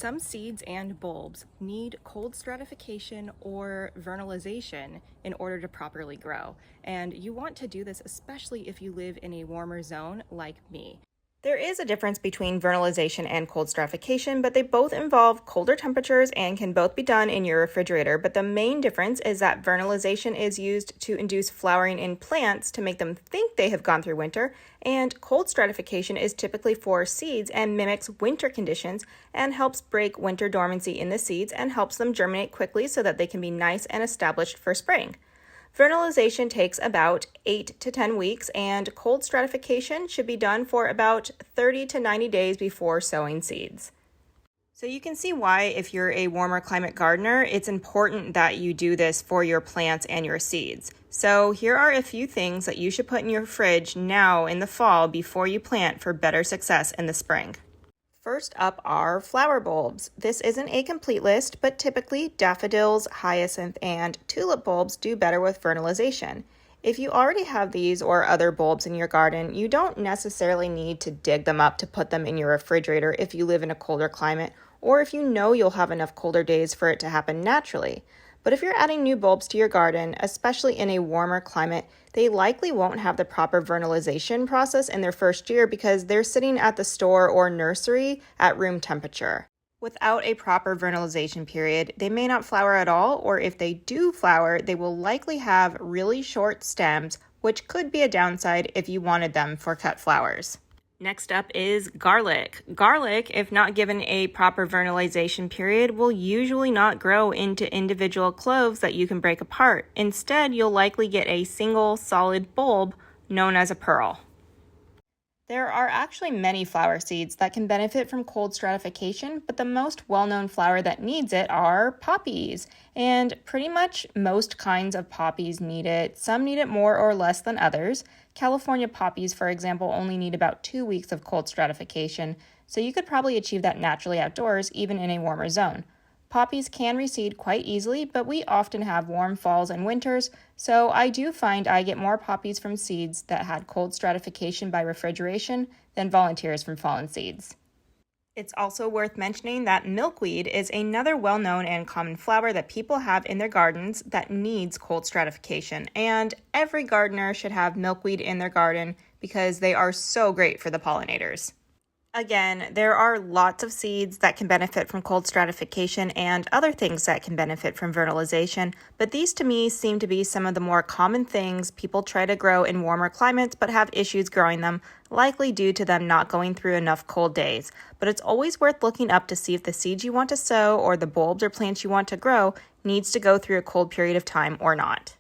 Some seeds and bulbs need cold stratification or vernalization in order to properly grow, and you want to do this especially if you live in a warmer zone like me. There is a difference between vernalization and cold stratification, but they both involve colder temperatures and can both be done in your refrigerator. But the main difference is that vernalization is used to induce flowering in plants to make them think they have gone through winter, and cold stratification is typically for seeds and mimics winter conditions and helps break winter dormancy in the seeds and helps them germinate quickly so that they can be nice and established for spring. Vernalization takes about 8 to 10 weeks, and cold stratification should be done for about 30 to 90 days before sowing seeds. So you can see why, if you're a warmer climate gardener, it's important that you do this for your plants and your seeds. So here are a few things that you should put in your fridge now in the fall before you plant for better success in the spring. First up are flower bulbs. This isn't a complete list, but typically daffodils, hyacinth, and tulip bulbs do better with vernalization. If you already have these or other bulbs in your garden, you don't necessarily need to dig them up to put them in your refrigerator if you live in a colder climate, or if you know you'll have enough colder days for it to happen naturally. But if you're adding new bulbs to your garden, especially in a warmer climate, they likely won't have the proper vernalization process in their first year because they're sitting at the store or nursery at room temperature. Without a proper vernalization period, they may not flower at all, or if they do flower, they will likely have really short stems, which could be a downside if you wanted them for cut flowers. Next up is garlic. Garlic, if not given a proper vernalization period, will usually not grow into individual cloves that you can break apart. Instead, you'll likely get a single solid bulb known as a pearl. There are actually many flower seeds that can benefit from cold stratification, but the most well-known flower that needs it are poppies. And pretty much most kinds of poppies need it. Some need it more or less than others. California poppies, for example, only need about 2 weeks of cold stratification, so you could probably achieve that naturally outdoors, even in a warmer zone. Poppies can reseed quite easily, but we often have warm falls and winters, so I do find I get more poppies from seeds that had cold stratification by refrigeration than volunteers from fallen seeds. It's also worth mentioning that milkweed is another well-known and common flower that people have in their gardens that needs cold stratification, and every gardener should have milkweed in their garden because they are so great for the pollinators. Again, there are lots of seeds that can benefit from cold stratification and other things that can benefit from vernalization, but these to me seem to be some of the more common things people try to grow in warmer climates but have issues growing them, likely due to them not going through enough cold days. But it's always worth looking up to see if the seeds you want to sow or the bulbs or plants you want to grow needs to go through a cold period of time or not.